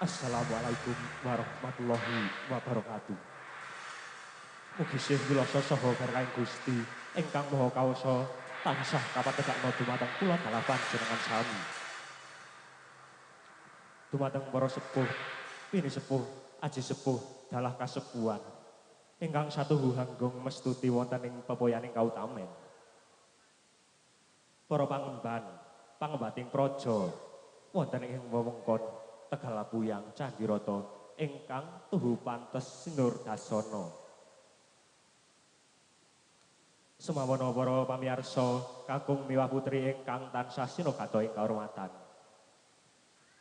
Assalamualaikum warahmatullahi wabarakatuh. Mugi sih kula saha berkaing Gusti ingkang Maha Kawasa tansah kapategakna dumateng kula dalah panjenengan sami. Dumateng para sepuh, pini sepuh, aji sepuh dalah kasepuhan ingkang satuhu hanggung mestuti wonten ing pepoyaning kautamen. Para pangemban, pangembating praja wonten ing wewengkon Tegal Puyang Candi Rata ingkang tuhu pantes sinur dasana. Semawana para pamirsa kakung miwah putri ingkang tansah sinogata ing kahormatan.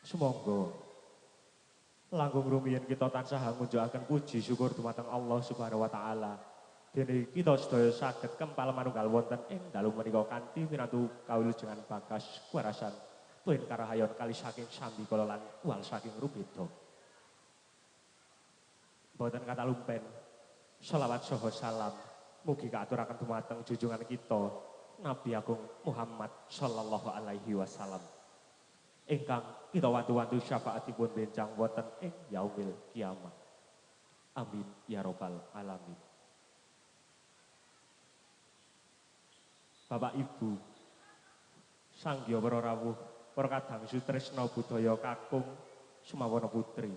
Sumangga langkung rumiyin kita tansah ngunjukaken puji syukur dumateng Allah Subhanahu wa taala. Dene kita sedaya saged kempal manunggal wonten ing dalu menika kanthi minatu kawilujengan bagas kuwarasan tuwin karahayon kali saking sami kala lan wal saking rubeda. Boten kata lumpen selawat saha salam mugi kaaturaken dumateng junjungan kita Nabi Agung Muhammad sallallahu alaihi wasallam ingkang kita wantu-wantu syafaatipun benjang wonten ing yaumil kiamat. Amin ya rabbal alamin. Bapak Ibu, sanggya para rawuh, para kadang sutresna budaya kakung sumawana putri.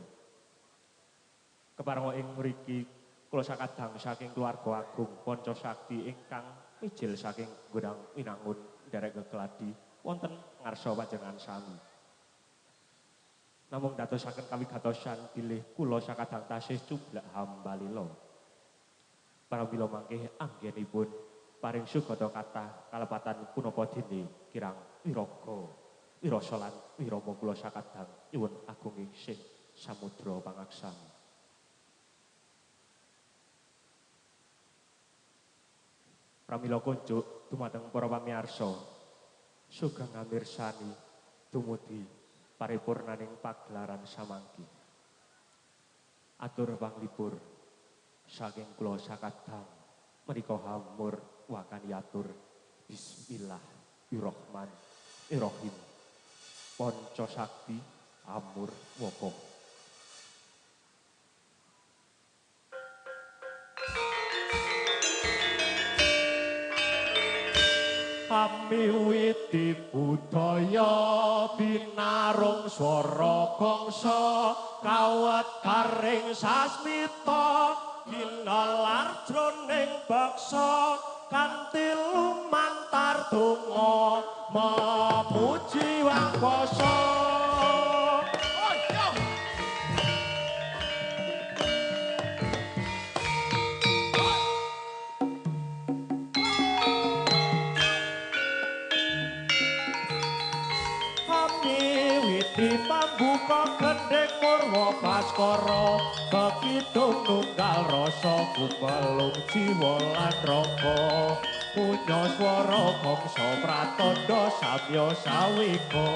Keparenga ing mriki kula sakadang saking keluarga agung Panca Sakti ingkang mijil saking Gunung Winangun nderek kekeladi wonten ngarsa panjenengan sami. Namung dadosaken kawigatosan bilih kula sakadang tasih cublak hambalila. Paramila mangke anggenipun paring sugata kathah kalepatan punapa dene kirang wiraga, wirasa lan wirama kula sakadang nyuwun agunging sih samudra pangaksami. Pramila kunjuk dumateng para pamirsa sugeng ngamirsani dumugi paripurnaning pagelaran samangki. Atur panglipur saking kula sakadang menika hamur wakaniatur Bismillahirrahmanirrahim. Panca Sakti amur waka. Miwiti budaya binarung swara gangsa kawat karing sasmita ginalar jroning baksa kanthi lumantar donga memuji wangkasa. Pambuka gendeng murwa baskara bekidung nunggal rasa kumelung jiwa lan raga punya swara gangsa pratandha samya sawika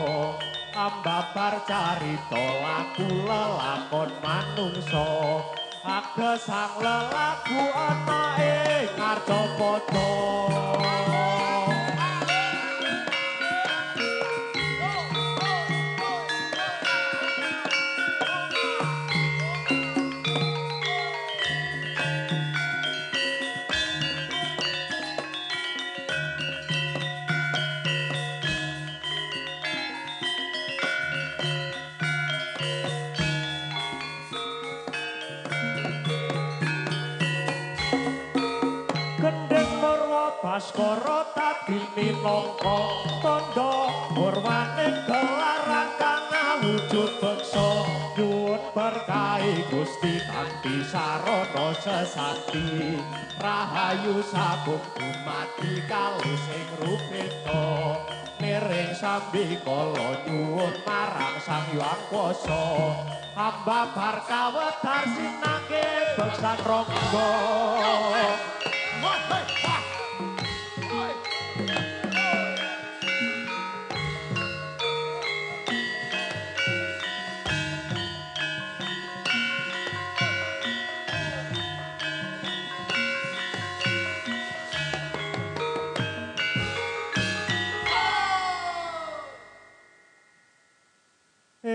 ambabar carita lagu lelakon manungsa agesang lelaku ana ing Arcapada. Baskara tadi minangka tandha murwaning gelar kang wujud beksa nyuwun berkahi Gusti kanthi sarana sesakti rahayu sagung dumadi kalih sing rupita miring sambikala nyuwun marang Sang Hyang Kuwasa hamba bar kawedar sinangge beksan rangga.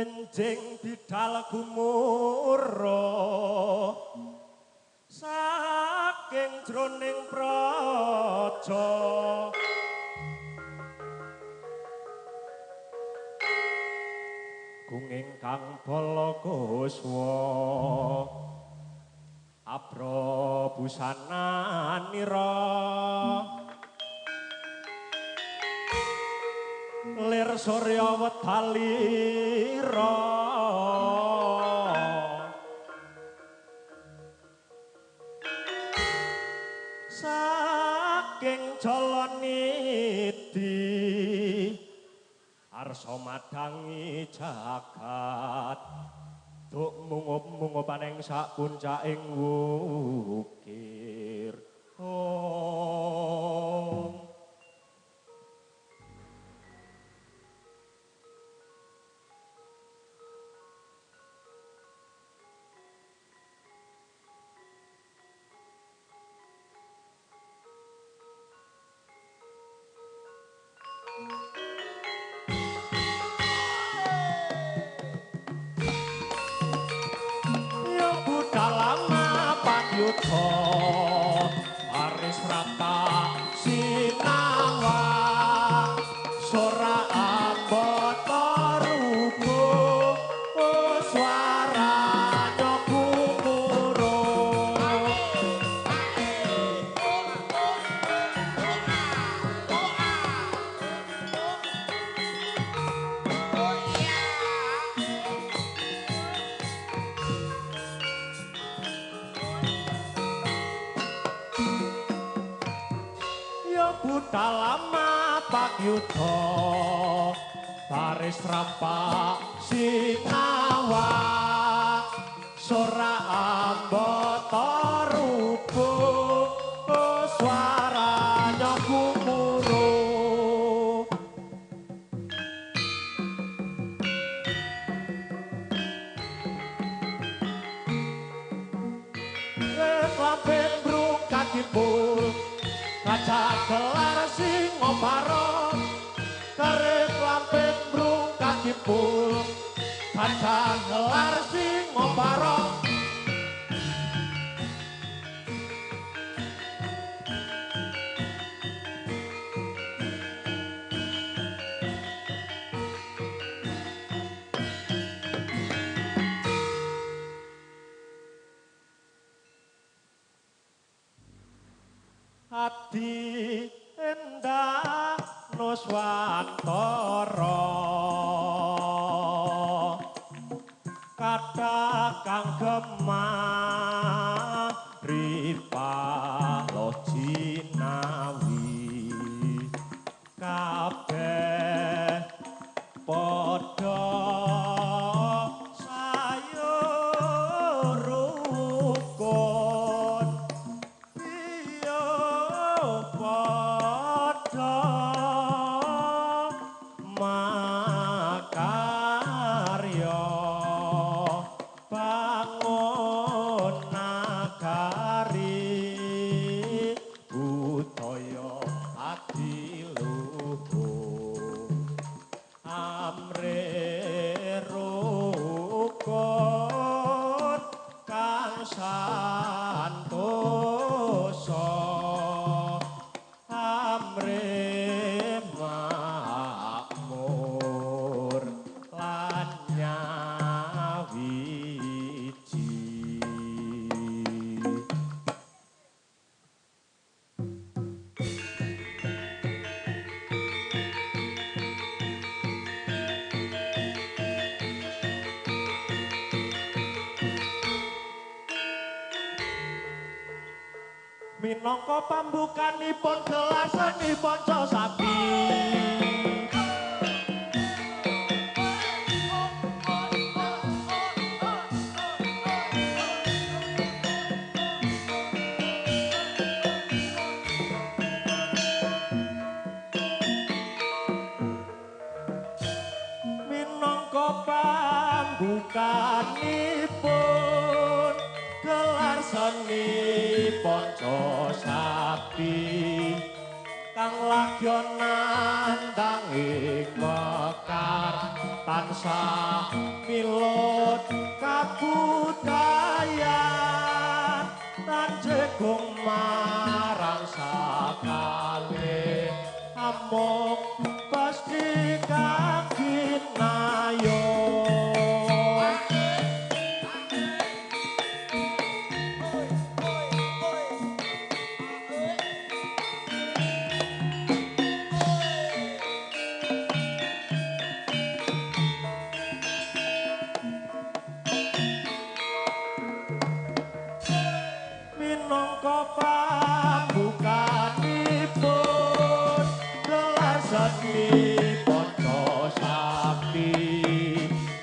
enjing bidal gumuro saking jroning praja gunging kang balakuswa abra busananira lir surya wedalira saking jalaniti arsa madangi jagat duk mungup-mungupaning sak puncaking wukir Yudha aris rata sinawa sora ambata rugo swaranya gumuro Budalama pagyudha baris rampak sinawa sora ambata rubuh swaranya gumuro lampir brungkat dipul kaca gelar singo barong kerip lampit brungkat dipul kaca gelar singo barong Adi endah nuswantara kata kang gemah ripalo jinawi kabeh padha sayur rukun padha makarya bangun nagari budaya adiluhur amre rukun kang santosa amre makmur lan nyawiji minangka pambukanipun gelar seni panca sapi minangka pambukanipun gelar seni panca sapi kang lagya nandhang ing mekar tansah milut kabudayan tanjegung marang sakale amuk pasti kakinayo minangka pambukanipun gelar seni panca sakti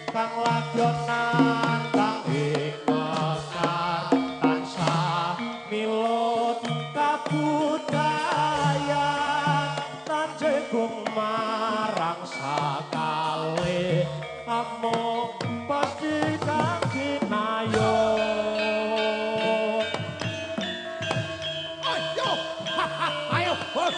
kang lagyonan kang ing mekar tansah milut kabudayan tanjegung marang sakale amuk pasti kang kinayuh. Ayo, ayo, ayo.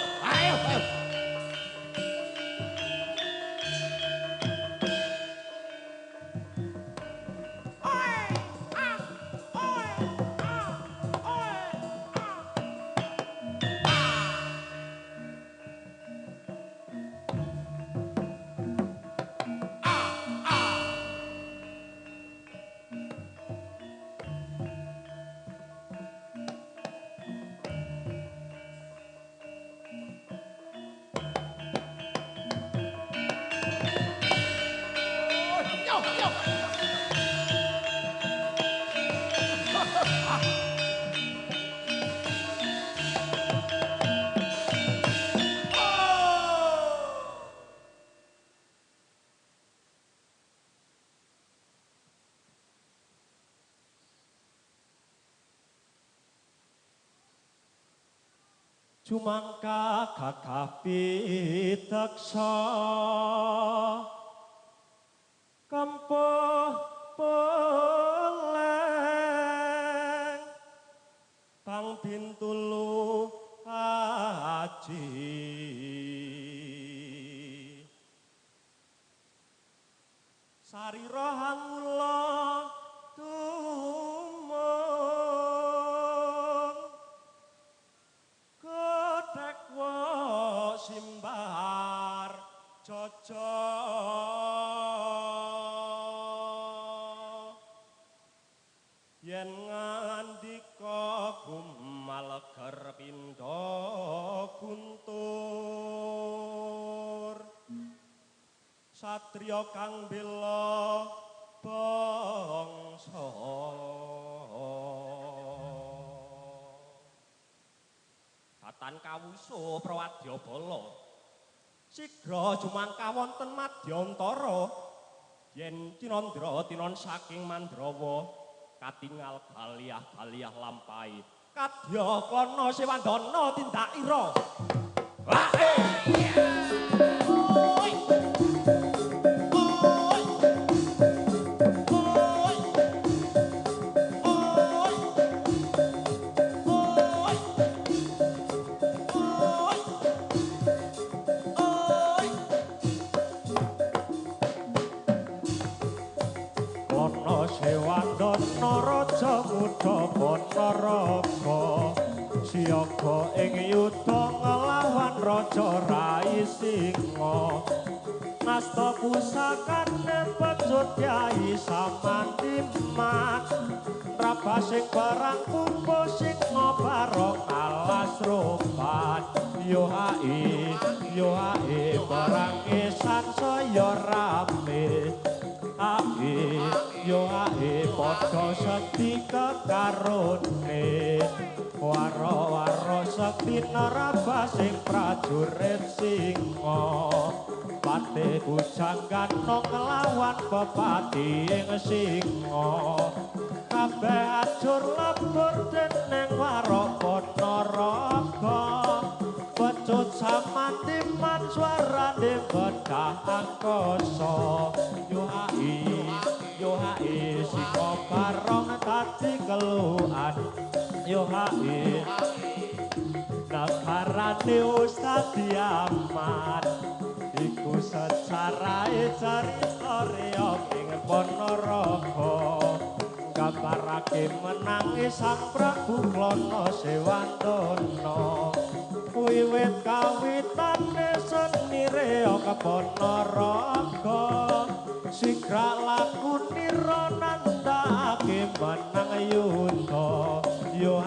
Jumangka gagah piteksa kempuh peleng Bang Bintulu Haji Sarira hangula simbar jojo yen ngandika gumaleger pindha guntur satriya kang bela bangsa Katan kawuso Prawadyabala sigra jumangka wonten Madyantara yen Cinandra tinon saking Mandrawa katingal galiah-galiah lampahi kadya klana Sewandana tindak ira Sewandana raja muda Ponorogo siaga ing yuda nglawan raja Rai Singa nasta pusakane pecut Kyai Samandiman rabasing barang kumpul Singa barok alas roban yo hae barang esan saya rame yo ae padha sekti kekarone waro-waro sekti narabasing prajurit Singa pate bujanggan nglawan pepati ing Singa kabeh ajur lebur dening waro Ponorogo pecut Samandiman swarane bedah angkasa yo hae Singa barong dadi keluhan yo hae negarane wis dadi aman iku Sejarahe carita reog ing Ponorogo gambarake menangi Sang Prabu Klana Sewandana wiwit kawitane seni reog Ponorogo sigra laku nira nandhake menang yudha yo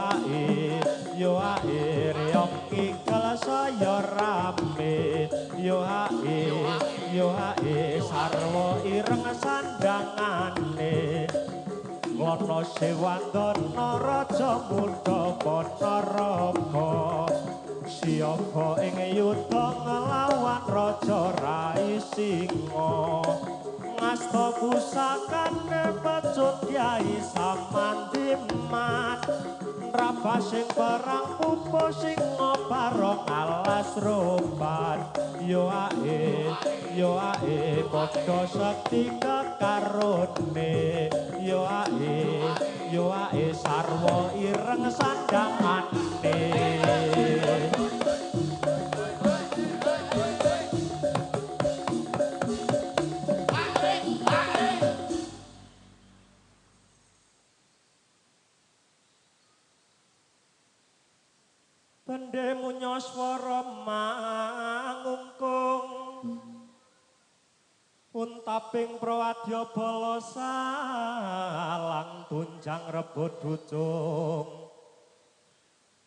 ae reog ikel saya rame yo ae sarwa ireng sandangane Klana Sewandana raja muda Ponorogo siaga ing yudha nglawan raja Rai Singa ngasta pusakane pecut Kyai Samandimat rabasing perang pupu singa barong alas roban yo ae padha sekti kekarone yo ae sarwa ireng sandangane Bendhe munya swara mangungkung untaping prawadya bala salang tunjang rebut ducung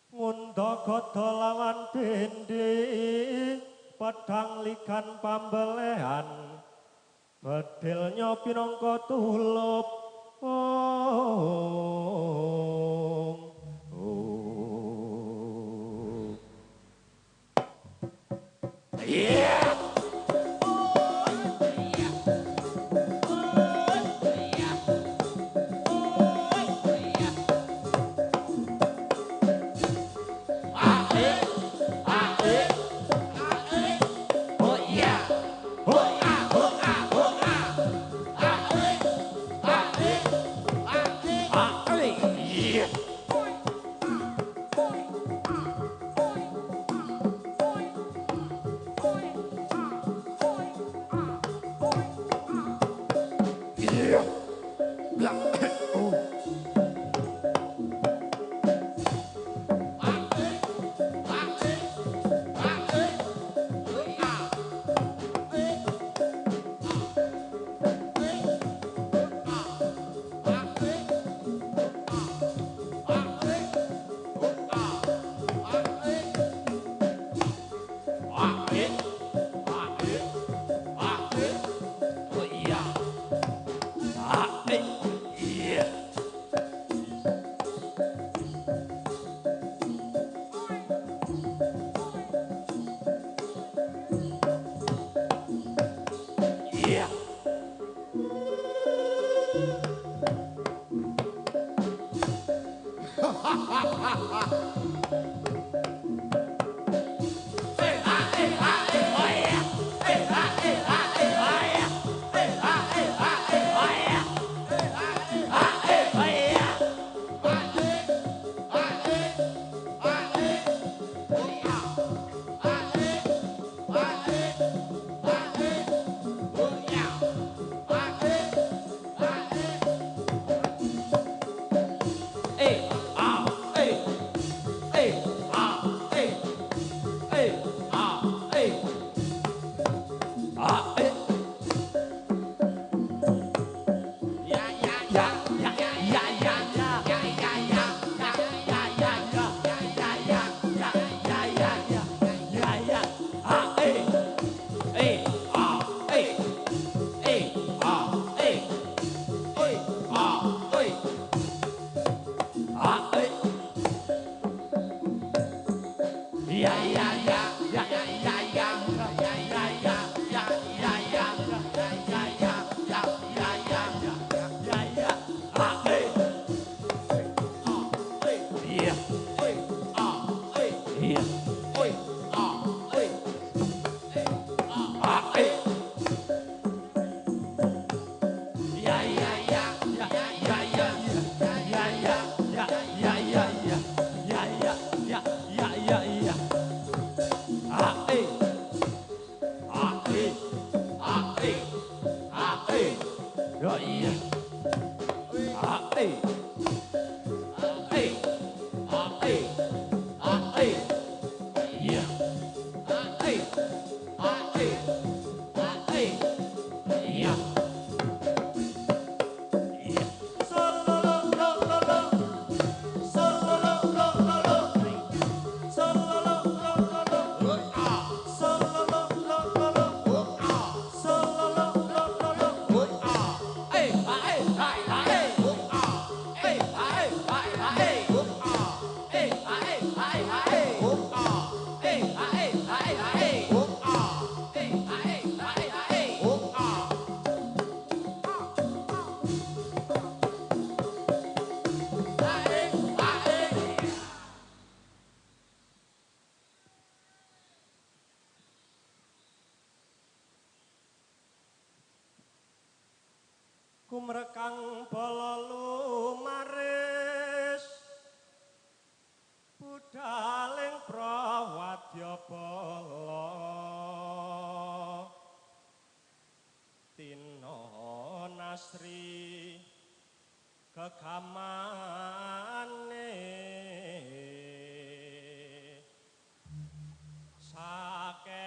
ngunda gada lawan bendhe pedhang ligan pambelehan bedilnya pinangka tulup Kumrekang bala lumaris budaling prawadya bala Tina Nasri kegamane saking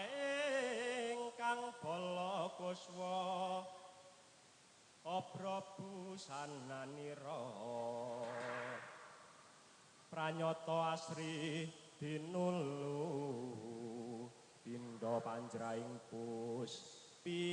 kang bala kuswa Prabu sananira pranyata asri dinulu pindha panjraing puspita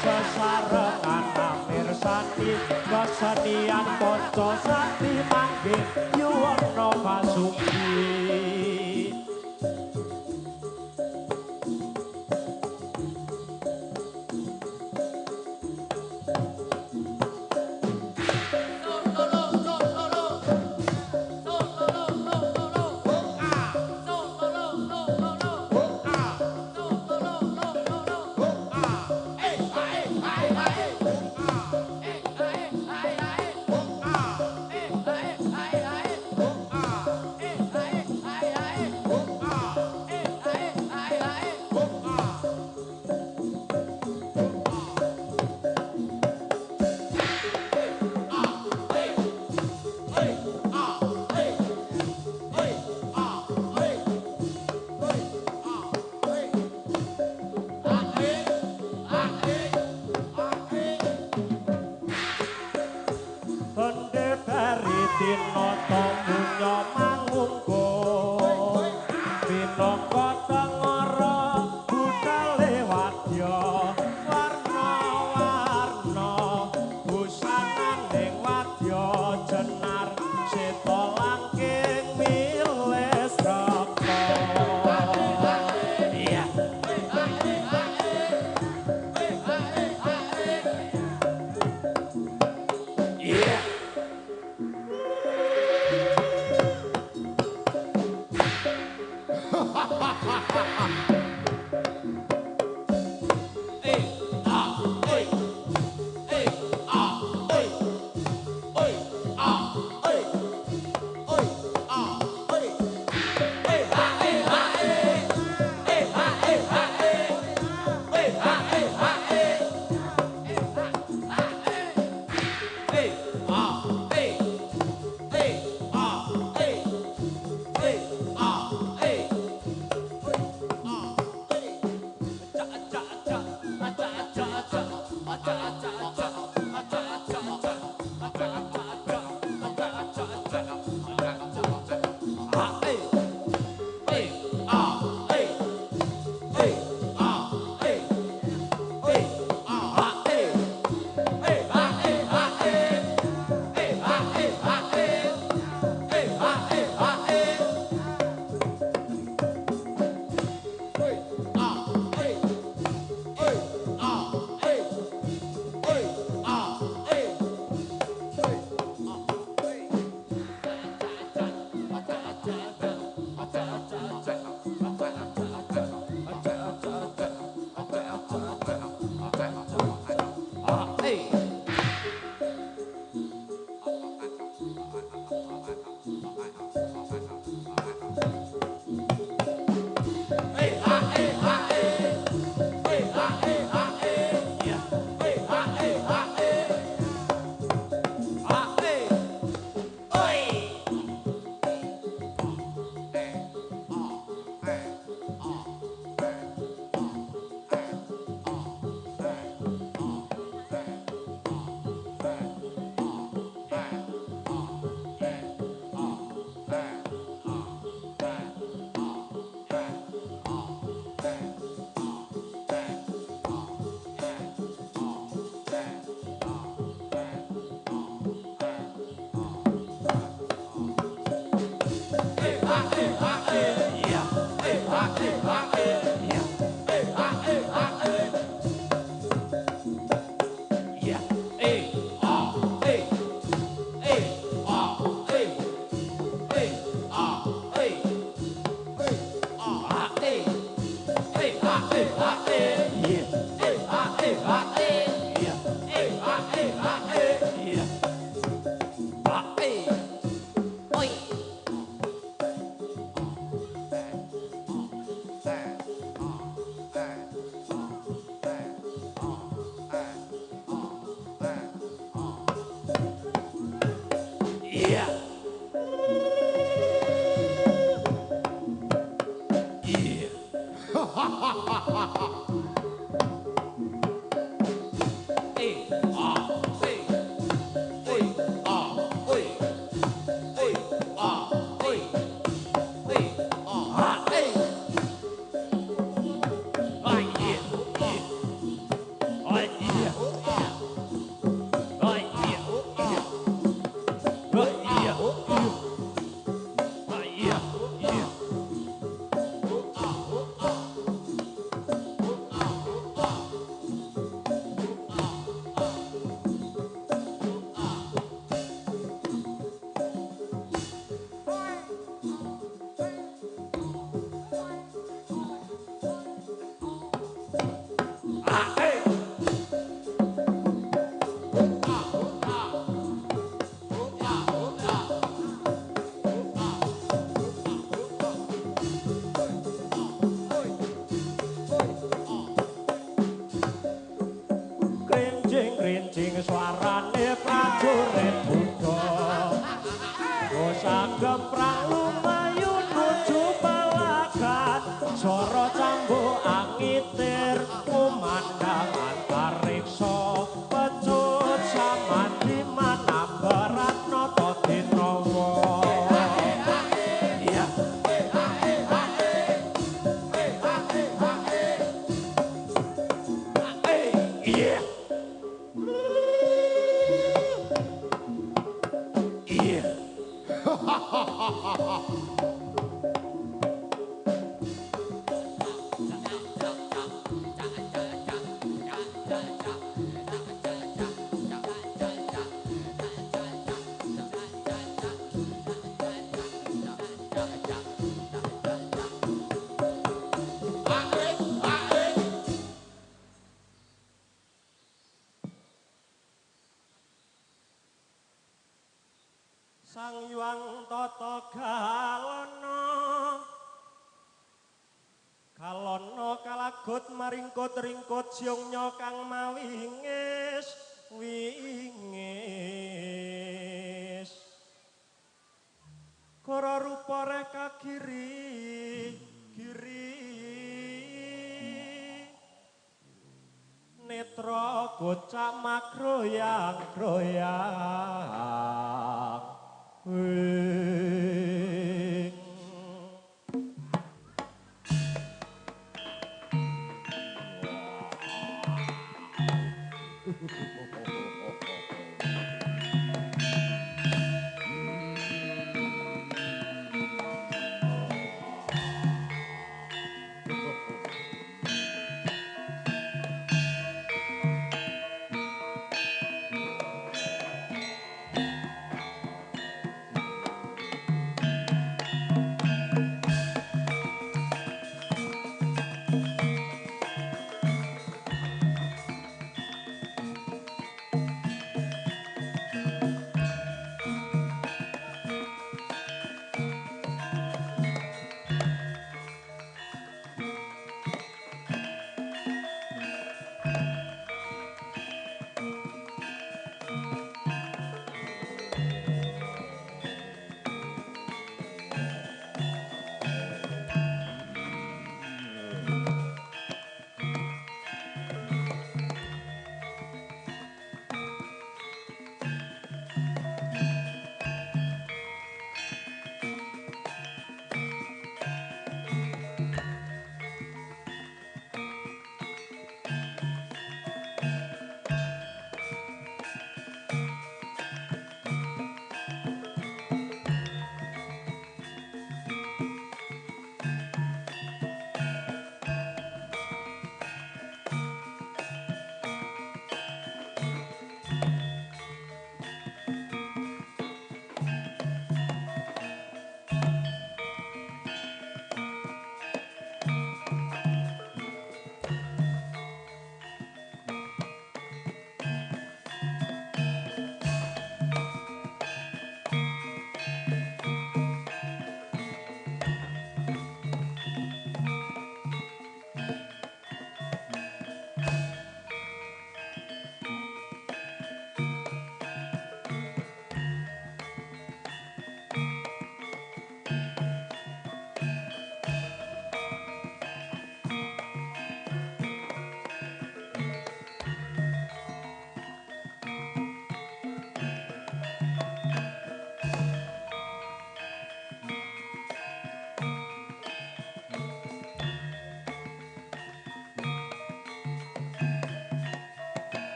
sesarengan amirsani kesenian kanca sakti manggih yuwana pasuki Krinjing suarane prajurit Buddha sagem prang lumayu nuju balagan swara cambuk angitir kumandang antariksa pecut samandi manambarat nata dinawa iya iya Sang Hyang Tata Galana kalagut maringkut-ringkut siungnya kang mawingis wingis kara rupa reka giri netra gocak makroyang wing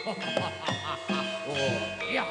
Oh, iya.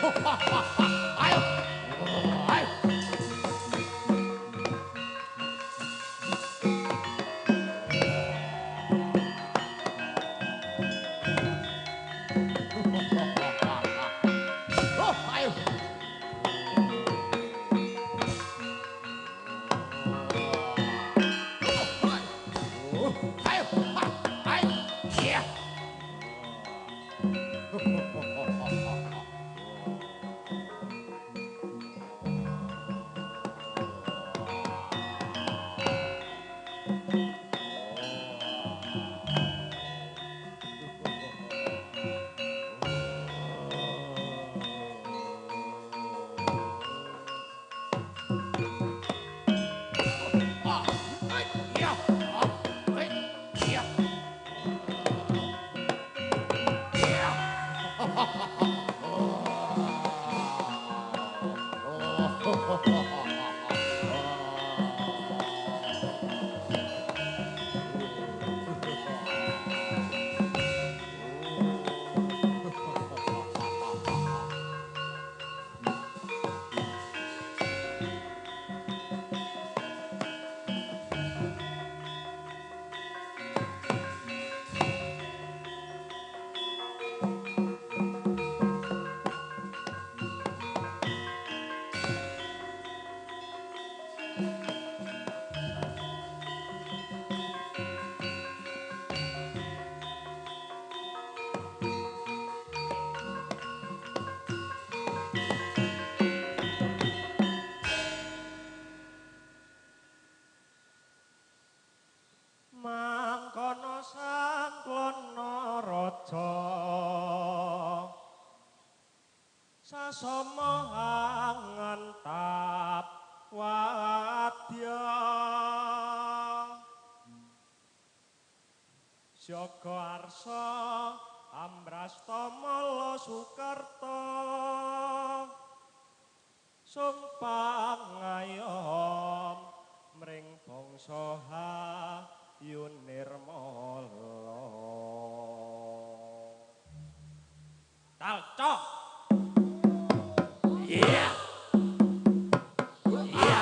Ayo. Ayo. Oh, ayo. Ayo. Ayo. Iya. Iya. Iya. Mangkono sang klono raja sasama angantap wadya Jaga Arsa Ambrastamala Sukarta sumpah ngayom mring bangsa Hayun Nirmala Talcok Iya. Iya.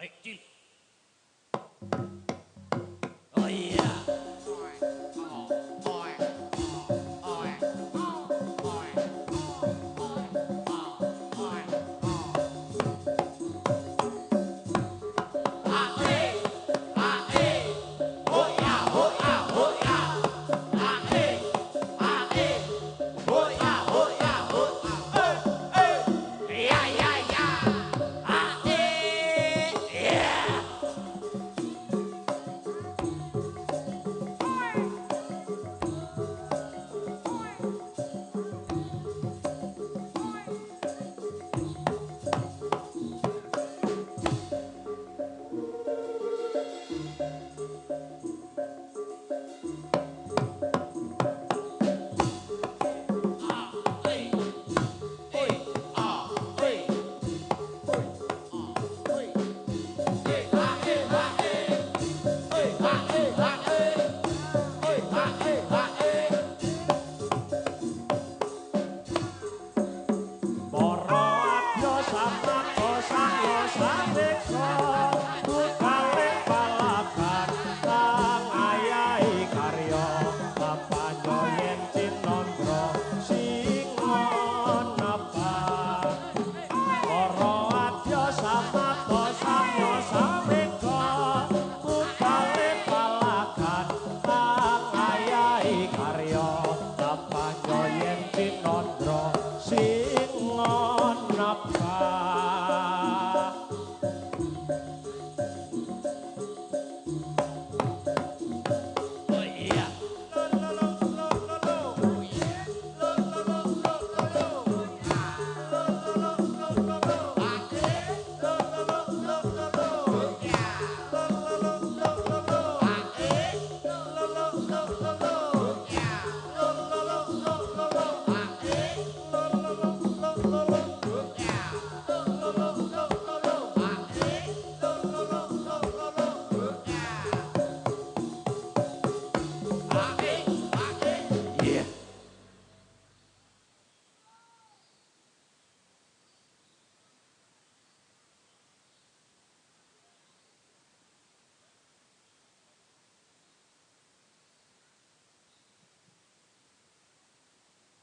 Cil. Oh iya.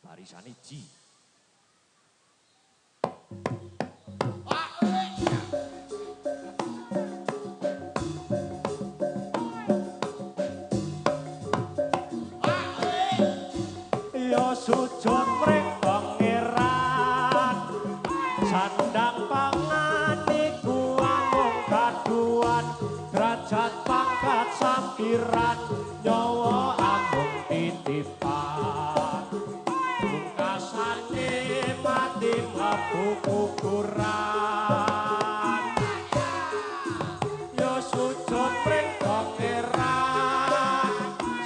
Barisane Ji. Yo sujud mring pangeran sandang pangan iku amung kaduan derajat pangkat sampiran nyawa amung titipan pungkasane mati mlebu kuburan yo sujud mring pangeran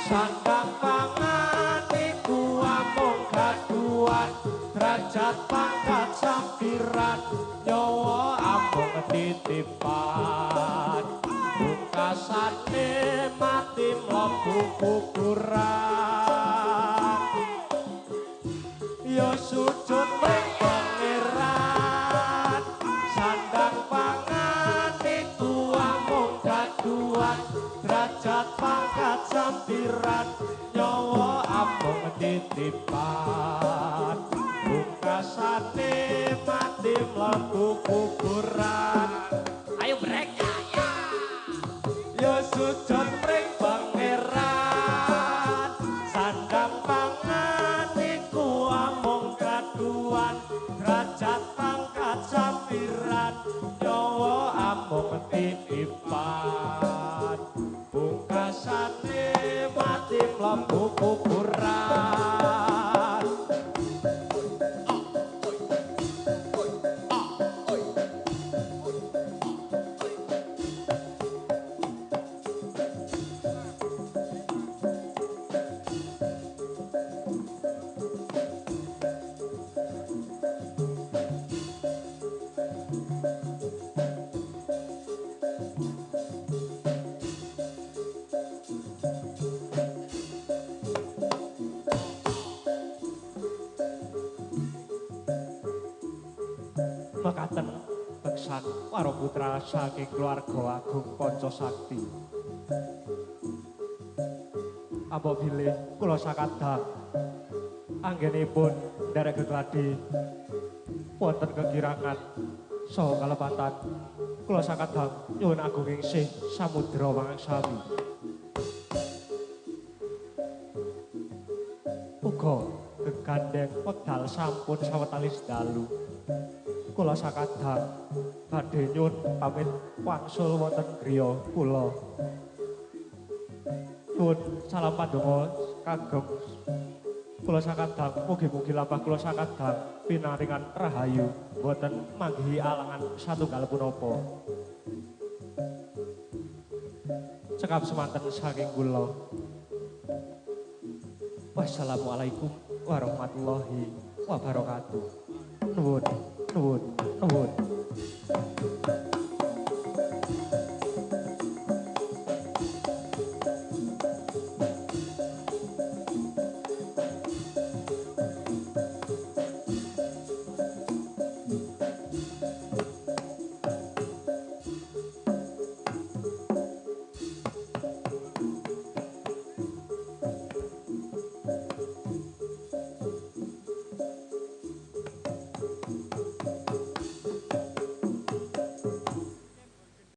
sandang pangan iku amung kaduan derajat pangkat sampiran nyawa amung titipan pungkasane mati mlebu kuburan yo sujud mring pangeran sandang pangan iku amung kaduan derajat pangkat sampiran nyawa amung titipan pungkasane mati mlebu kuburan Ayo brek. yo sujud mring pangeran sandang pangan iku amung kaduan derajat pangkat sampiran nyawa amung titipan pungkasane mati mlebu kuburan pisan para putra saking keluarga agung Panca Sakti. Apabila kula sakadang anggenipun nderek gegladi wonten kekirangan saha kalepatan kula sakadang nyuwun agunging sih samudra Wangsami. Uga gegandeng wekdal sampun sawetawis dalu. Kula sakadang badhe nyuwun pamit wangsul wonten griya kula. Nyuwun salam pandonga kagem kula sakadang mugi-mugi lampah kula sakadang pinaringan rahayu boten manggihi alangan satunggal punapa. Cekap semanten saking kula. Wassalamualaikum warahmatullahi wabarakatuh. Nuwun, nuwun, nuwun.